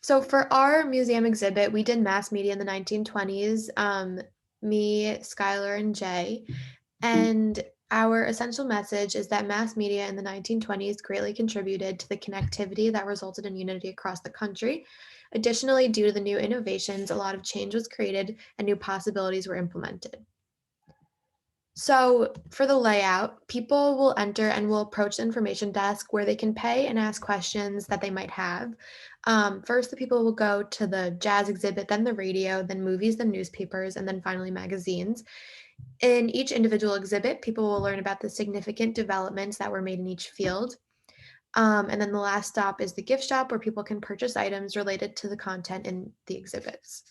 So for our museum exhibit, we did mass media in the 1920s, me, Skylar, and Jay. And our essential message is that mass media in the 1920s greatly contributed to the connectivity that resulted in unity across the country. Additionally, due to the new innovations, a lot of change was created and new possibilities were implemented. So, for the layout, people will enter and will approach the information desk where they can pay and ask questions that they might have. First, the people will go to the jazz exhibit, then the radio, then movies, then newspapers, and then finally magazines. In each individual exhibit, people will learn about the significant developments that were made in each field. And then the last stop is the gift shop where people can purchase items related to the content in the exhibits.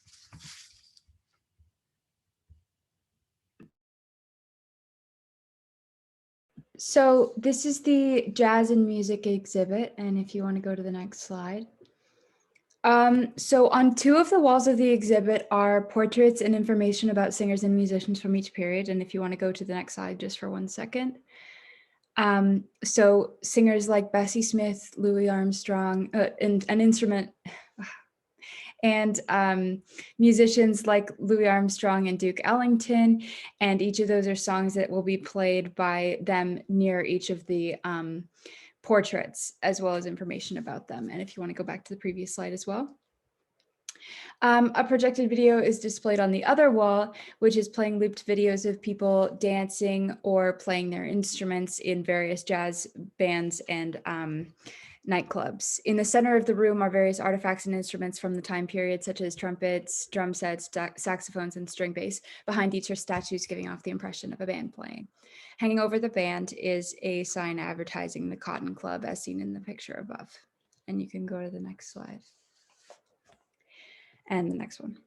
So this is the jazz and music exhibit, and if you want to go to the next slide. So on two of the walls of the exhibit are portraits and information about singers and musicians from each period, and if you want to go to the next slide just for 1 second. So singers like Bessie Smith, Louis Armstrong, and an instrument, and musicians like Louis Armstrong and Duke Ellington, and each of those are songs that will be played by them near each of the portraits, as well as information about them. And if you want to go back to the previous slide as well. A projected video is displayed on the other wall, which is playing looped videos of people dancing or playing their instruments in various jazz bands and nightclubs. In the center of the room are various artifacts and instruments from the time period, such as trumpets, drum sets, saxophones, and string bass. Behind each are statues giving off the impression of a band playing. Hanging over the band is a sign advertising the Cotton Club as seen in the picture above. And you can go to the next slide. And the next one.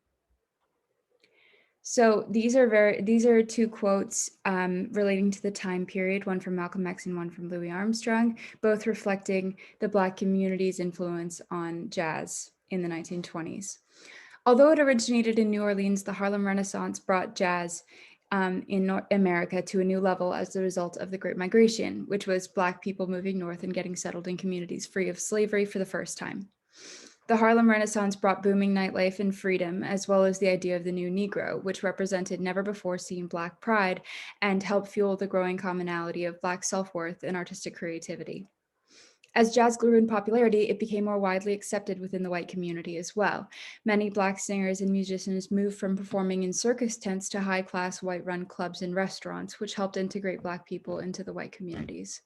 So these are two quotes relating to the time period, one from Malcolm X and one from Louis Armstrong, both reflecting the Black community's influence on jazz in the 1920s. Although it originated in New Orleans, the Harlem Renaissance brought jazz in North America to a new level as a result of the Great Migration, which was Black people moving north and getting settled in communities free of slavery for the first time. The Harlem Renaissance brought booming nightlife and freedom, as well as the idea of the new Negro, which represented never-before-seen Black pride and helped fuel the growing commonality of Black self-worth and artistic creativity. As jazz grew in popularity, it became more widely accepted within the white community as well. Many Black singers and musicians moved from performing in circus tents to high-class white-run clubs and restaurants, which helped integrate Black people into the white communities.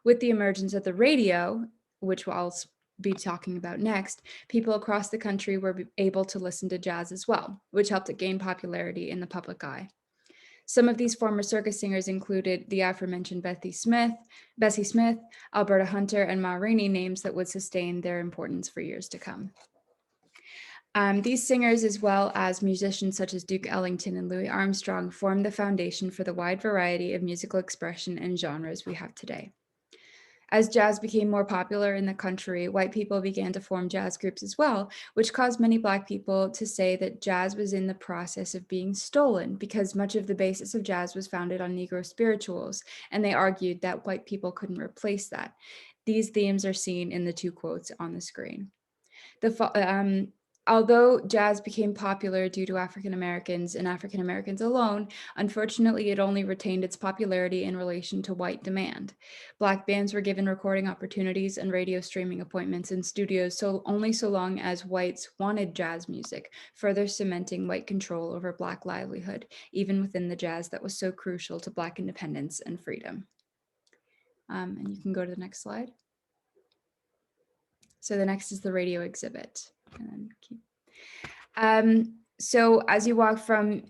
With the emergence of the radio, which I'll be talking about next, people across the country were able to listen to jazz as well, which helped it gain popularity in the public eye. Some of these former circus singers included the aforementioned Bessie Smith, Alberta Hunter, and Ma Rainey, names that would sustain their importance for years to come. These singers, as well as musicians such as Duke Ellington and Louis Armstrong, formed the foundation for the wide variety of musical expression and genres we have today. As jazz became more popular in the country, white people began to form jazz groups as well, which caused many Black people to say that jazz was in the process of being stolen because much of the basis of jazz was founded on Negro spirituals, and they argued that white people couldn't replace that. These themes are seen in the two quotes on the screen. Although jazz became popular due to African Americans and African Americans alone, unfortunately, it only retained its popularity in relation to white demand. Black bands were given recording opportunities and radio streaming appointments in studios only so long as whites wanted jazz music, further cementing white control over Black livelihood, even within the jazz that was so crucial to Black independence and freedom. And you can go to the next slide. So the next is the radio exhibit. So as you walk from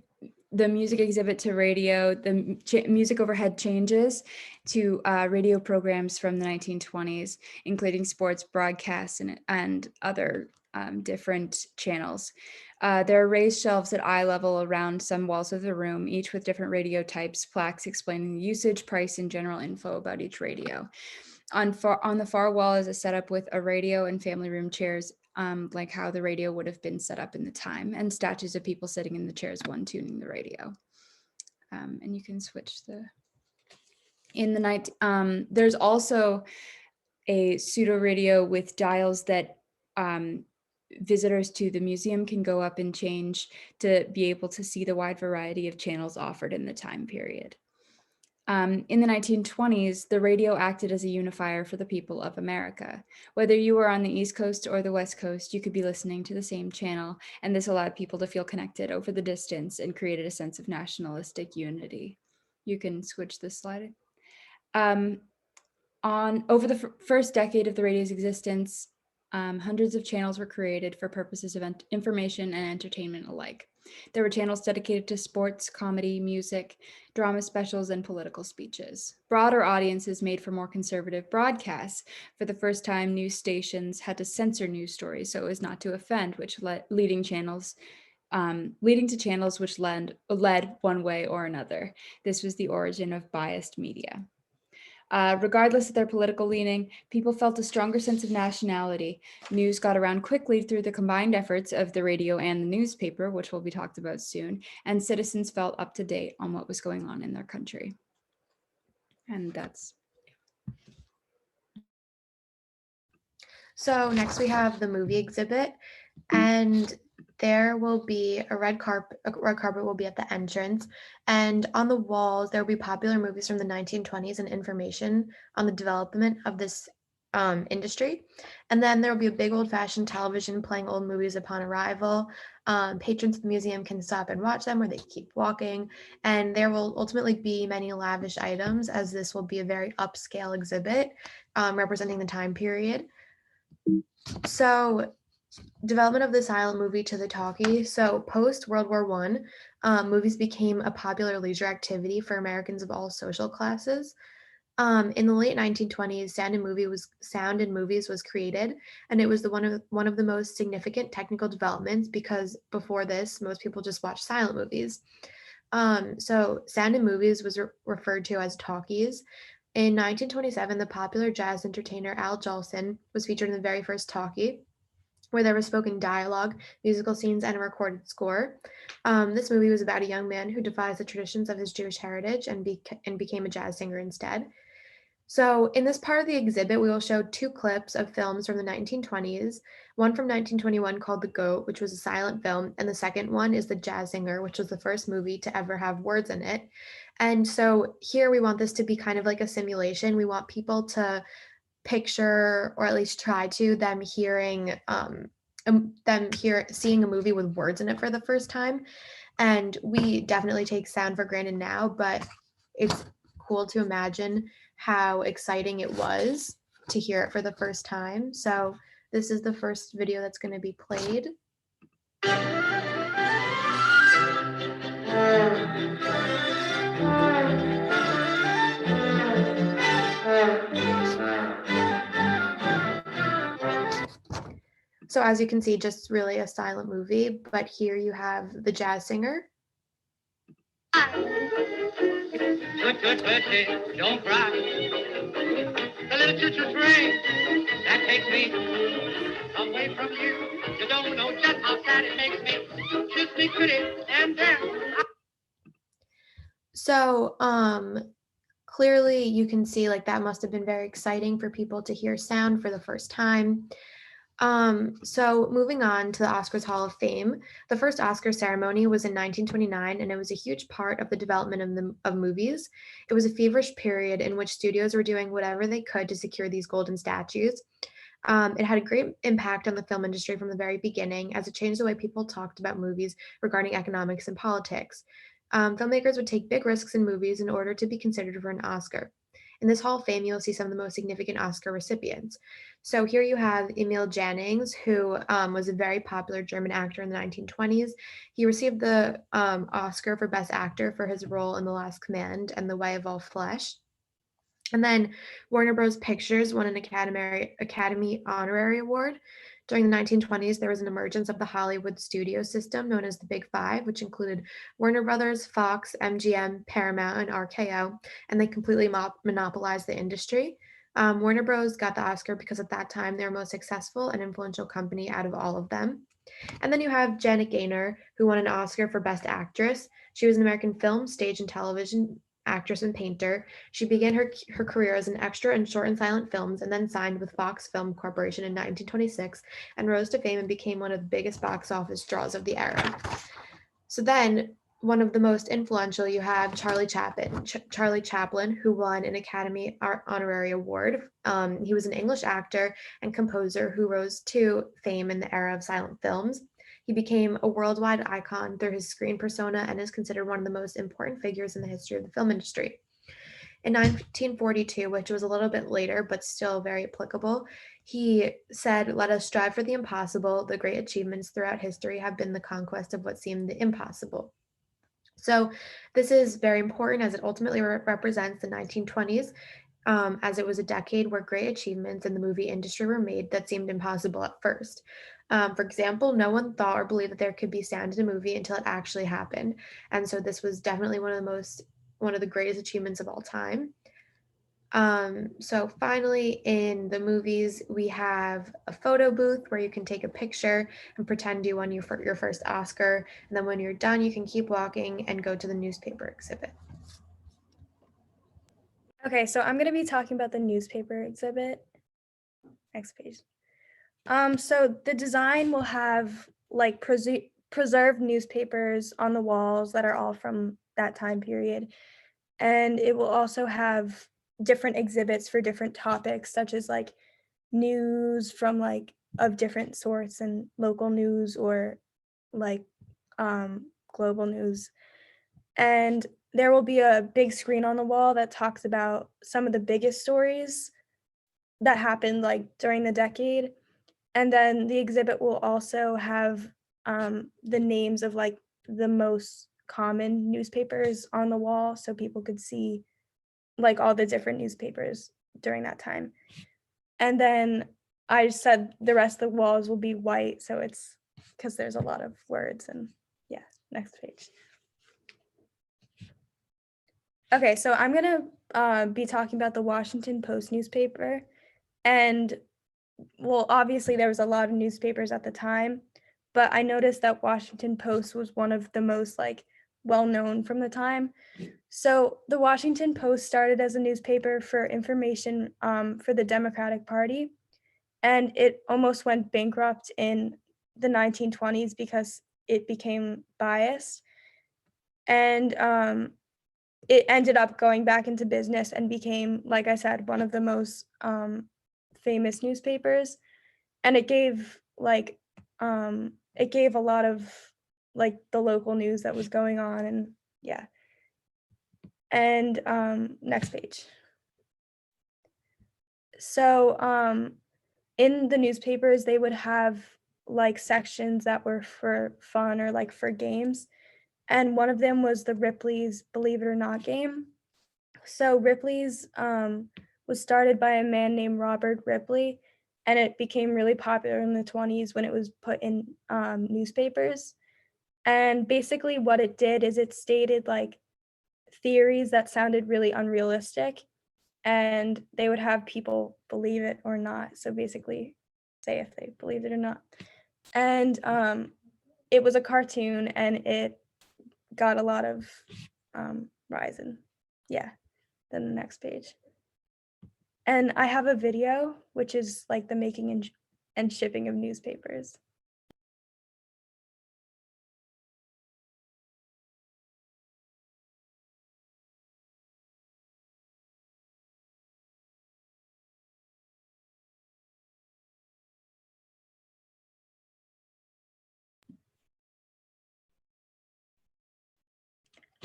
the music exhibit to radio, the music overhead changes to radio programs from the 1920s, including sports broadcasts and other different channels. There are raised shelves at eye level around some walls of the room, each with different radio types, plaques explaining the usage, price, and general info about each radio. On the far wall is a setup with a radio and family room chairs, like how the radio would have been set up in the time, and statues of people sitting in the chairs, one tuning the radio. And you can switch in the night. There's also a pseudo radio with dials that visitors to the museum can go up and change to be able to see the wide variety of channels offered in the time period. In the 1920s, the radio acted as a unifier for the people of America. Whether you were on the East Coast or the West Coast, you could be listening to the same channel, and this allowed people to feel connected over the distance and created a sense of nationalistic unity. You can switch this slide. Over the first decade of the radio's existence, hundreds of channels were created for purposes of information and entertainment alike. There were channels dedicated to sports, comedy, music, drama specials, and political speeches. Broader audiences made for more conservative broadcasts. For the first time, news stations had to censor news stories so as not to offend, which leading to channels which led one way or another. This was the origin of biased media. Regardless of their political leaning, people felt a stronger sense of nationality. News got around quickly through the combined efforts of the radio and the newspaper, which will be talked about soon, and citizens felt up to date on what was going on in their country. And that's... So next we have the movie exhibit, and there will be a red carpet will be at the entrance, and on the walls there will be popular movies from the 1920s and information on the development of this industry. And then there will be a big old-fashioned television playing old movies upon arrival. Patrons of the museum can stop and watch them, or they keep walking, and there will ultimately be many lavish items, as this will be a very upscale exhibit representing the time period. So development of the silent movie to the talkie. So post World War One, movies became a popular leisure activity for Americans of all social classes. In the late 1920s, sound in movies was created, and it was one of the most significant technical developments, because before this, most people just watched silent movies. So sound in movies was referred to as talkies. In 1927, the popular jazz entertainer Al Jolson was featured in the very first talkie, where there was spoken dialogue, musical scenes, and a recorded score. This movie was about a young man who defies the traditions of his Jewish heritage and became a jazz singer instead. So in this part of the exhibit, we will show two clips of films from the 1920s, one from 1921 called The Goat, which was a silent film, and the second one is The Jazz Singer, which was the first movie to ever have words in it. And so here we want this to be kind of like a simulation. We want people to picture, or at least try to, seeing a movie with words in it for the first time. And we definitely take sound for granted now, but it's cool to imagine how exciting it was to hear it for the first time. So this is the first video that's going to be played. So as you can see, just really a silent movie, but here you have the jazz singer. Good, good, birthday, don't cry. The little choo-choo train that takes me away from you. You don't know just how sad it makes me. Kiss me pretty, and then So clearly you can see like that must have been very exciting for people to hear sound for the first time. So moving on to the Oscars Hall of Fame, the first Oscar ceremony was in 1929, and it was a huge part of the development of movies. It was a feverish period in which studios were doing whatever they could to secure these golden statues. It had a great impact on the film industry from the very beginning, as it changed the way people talked about movies regarding economics and politics. Filmmakers would take big risks in movies in order to be considered for an Oscar. In this Hall of Fame, you'll see some of the most significant Oscar recipients. So here you have Emil Jannings, who was a very popular German actor in the 1920s. He received the Oscar for Best Actor for his role in The Last Command and The Way of All Flesh. And then Warner Bros. Pictures won an Academy Honorary Award. During the 1920s, there was an emergence of the Hollywood studio system known as the Big Five, which included Warner Brothers, Fox, MGM, Paramount, and RKO, and they completely monopolized the industry. Warner Bros. Got the Oscar because at that time they were most successful and influential company out of all of them. And then you have Janet Gaynor, who won an Oscar for Best Actress. She was an American film, stage, and television actress and painter. She began her career as an extra in short and silent films and then signed with Fox Film Corporation in 1926 and rose to fame and became one of the biggest box office draws of the era. So then, one of the most influential, you have Charlie Chaplin, who won an Academy Honorary Award. He was an English actor and composer who rose to fame in the era of silent films. He became a worldwide icon through his screen persona and is considered one of the most important figures in the history of the film industry. In 1942, which was a little bit later but still very applicable, he said, "Let us strive for the impossible. The great achievements throughout history have been the conquest of what seemed impossible." So this is very important as it ultimately represents the 1920s, as it was a decade where great achievements in the movie industry were made that seemed impossible at first. For example, no one thought or believed that there could be sound in a movie until it actually happened. And so this was definitely one of the greatest achievements of all time. So finally, in the movies, we have a photo booth where you can take a picture and pretend you won your first Oscar. And then when you're done, you can keep walking and go to the newspaper exhibit. Okay, so I'm going to be talking about the newspaper exhibit. Next page. So the design will have like preserved newspapers on the walls that are all from that time period. And it will also have different exhibits for different topics, such as like news from like of different sorts and local news or like global news. And there will be a big screen on the wall that talks about some of the biggest stories that happened like during the decade. And then the exhibit will also have the names of like the most common newspapers on the wall so people could see like all the different newspapers during that time. And then I said the rest of the walls will be white, so it's because there's a lot of words. And yeah, next page. Okay, so I'm gonna be talking about the Washington Post newspaper. And well, obviously there was a lot of newspapers at the time, but I noticed that Washington Post was one of the most like well-known from the time. So the Washington Post started as a newspaper for information for the Democratic Party, and it almost went bankrupt in the 1920s because it became biased. And it ended up going back into business and became, like I said, one of the most famous newspapers. And it gave a lot of like the local news that was going on. And yeah. And next page. So in the newspapers, they would have like sections that were for fun or like for games. And one of them was the Ripley's Believe It or Not game. So Ripley's was started by a man named Robert Ripley, and it became really popular in the 20s when it was put in newspapers. And basically what it did is it stated like theories that sounded really unrealistic, and they would have people believe it or not. So basically say if they believed it or not. And it was a cartoon, and it got a lot of rise. And yeah, then the next page. And I have a video, which is like the making and shipping of newspapers.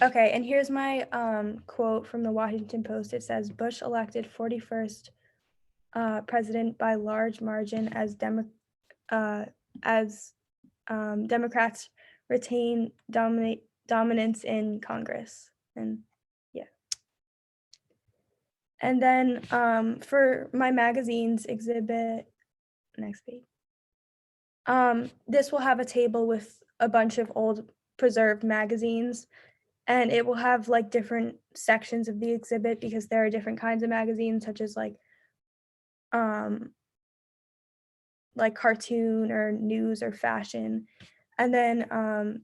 Okay, and here's my quote from the Washington Post. It says, "Bush elected 41st president by large margin as Democrats retain dominance in Congress." And yeah. And then for my magazines exhibit, next page. This will have a table with a bunch of old preserved magazines, and it will have like different sections of the exhibit because there are different kinds of magazines, such as like cartoon or news or fashion. And then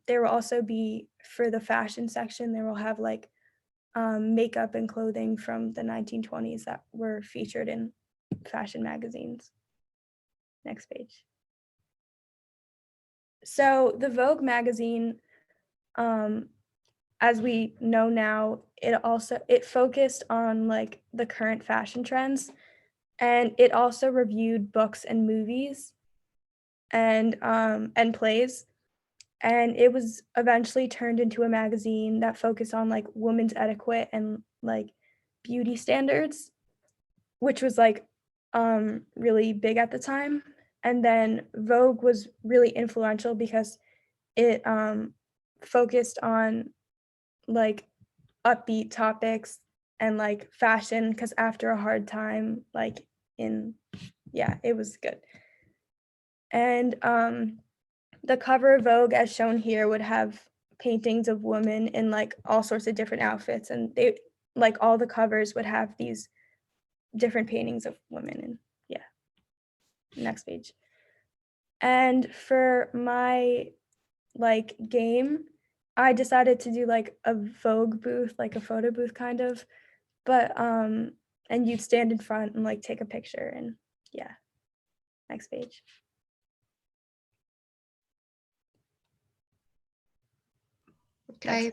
there will also be, for the fashion section, there will have like makeup and clothing from the 1920s that were featured in fashion magazines. Next page. So the Vogue magazine, as we know now, it focused on like the current fashion trends, and it also reviewed books and movies and plays. And it was eventually turned into a magazine that focused on like women's etiquette and like beauty standards, which was like really big at the time. And then Vogue was really influential because it focused on like upbeat topics and like fashion, because after a hard time, like it was good. And the cover of Vogue, as shown here, would have paintings of women in like all sorts of different outfits, and they like all the covers would have these different paintings of women. And next page. And for my like game, I decided to do like a Vogue booth, like a photo booth kind of, but and you'd stand in front and like take a picture. And next page. Okay,